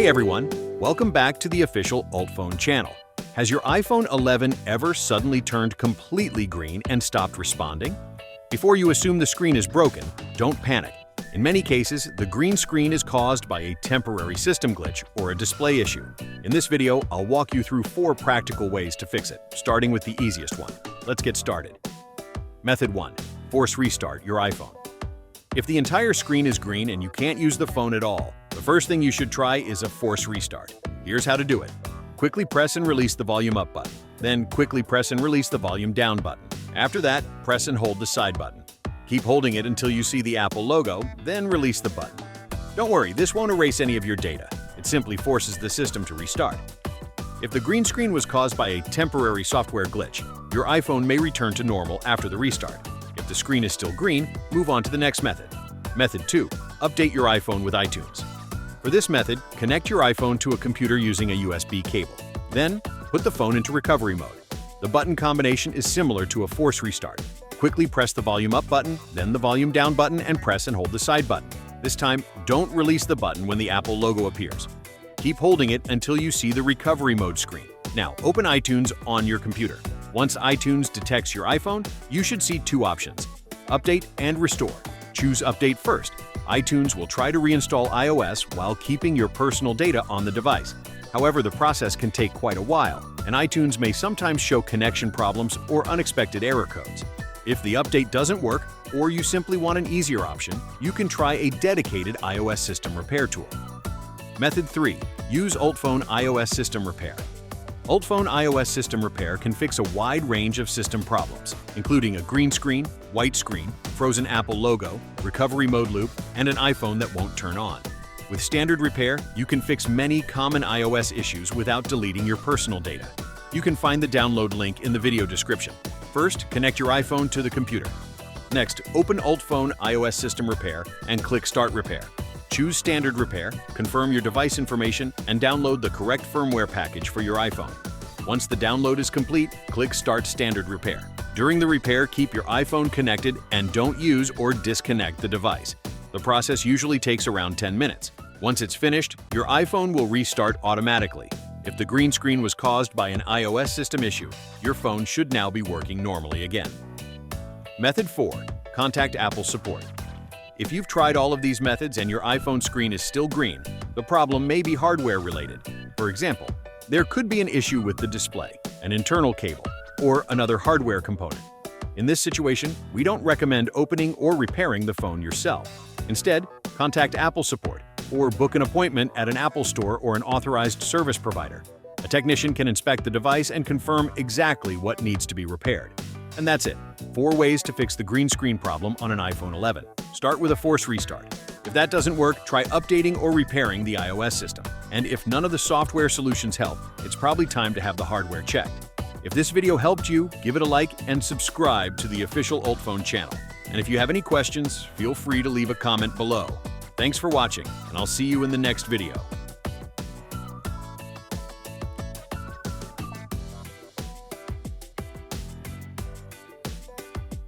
Hey everyone, welcome back to the official UltFone channel. Has your iPhone 11 ever suddenly turned completely green and stopped responding? Before you assume the screen is broken, don't panic. In many cases, the green screen is caused by a temporary system glitch or a display issue. In this video, I'll walk you through 4 practical ways to fix it, starting with the easiest one. Let's get started. Method 1. Force restart your iPhone. If the entire screen is green and you can't use the phone at all, the first thing you should try is a force restart. Here's how to do it. Quickly press and release the volume up button. Then quickly press and release the volume down button. After that, press and hold the side button. Keep holding it until you see the Apple logo, then release the button. Don't worry, this won't erase any of your data. It simply forces the system to restart. If the green screen was caused by a temporary software glitch, your iPhone may return to normal after the restart. If the screen is still green, move on to the next method. Method 2. Update your iPhone with iTunes. For this method, connect your iPhone to a computer using a USB cable. Then, put the phone into recovery mode. The button combination is similar to a force restart. Quickly press the volume up button, then the volume down button, and press and hold the side button. This time, don't release the button when the Apple logo appears. Keep holding it until you see the recovery mode screen. Now, open iTunes on your computer. Once iTunes detects your iPhone, you should see 2 options: Update and Restore. Choose Update first. iTunes will try to reinstall iOS while keeping your personal data on the device. However, the process can take quite a while, and iTunes may sometimes show connection problems or unexpected error codes. If the update doesn't work, or you simply want an easier option, you can try a dedicated iOS system repair tool. Method 3. Use UltFone iOS System Repair. UltFone iOS System Repair can fix a wide range of system problems, including a green screen, white screen, frozen Apple logo, recovery mode loop, and an iPhone that won't turn on. With standard repair, you can fix many common iOS issues without deleting your personal data. You can find the download link in the video description. First, connect your iPhone to the computer. Next, open UltFone iOS System Repair and click Start Repair. Choose Standard Repair, confirm your device information, and download the correct firmware package for your iPhone. Once the download is complete, click Start Standard Repair. During the repair, keep your iPhone connected and don't use or disconnect the device. The process usually takes around 10 minutes. Once it's finished, your iPhone will restart automatically. If the green screen was caused by an iOS system issue, your phone should now be working normally again. Method 4. Contact Apple support. If you've tried all of these methods and your iPhone screen is still green, the problem may be hardware related. For example, there could be an issue with the display, an internal cable, or another hardware component. In this situation, we don't recommend opening or repairing the phone yourself. Instead, contact Apple support or book an appointment at an Apple store or an authorized service provider. A technician can inspect the device and confirm exactly what needs to be repaired. And that's it. 4 ways to fix the green screen problem on an iPhone 11. Start with a force restart. If that doesn't work, try updating or repairing the iOS system. And if none of the software solutions help, it's probably time to have the hardware checked. If this video helped you, give it a like and subscribe to the official UltFone channel. And if you have any questions, feel free to leave a comment below. Thanks for watching, and I'll see you in the next video.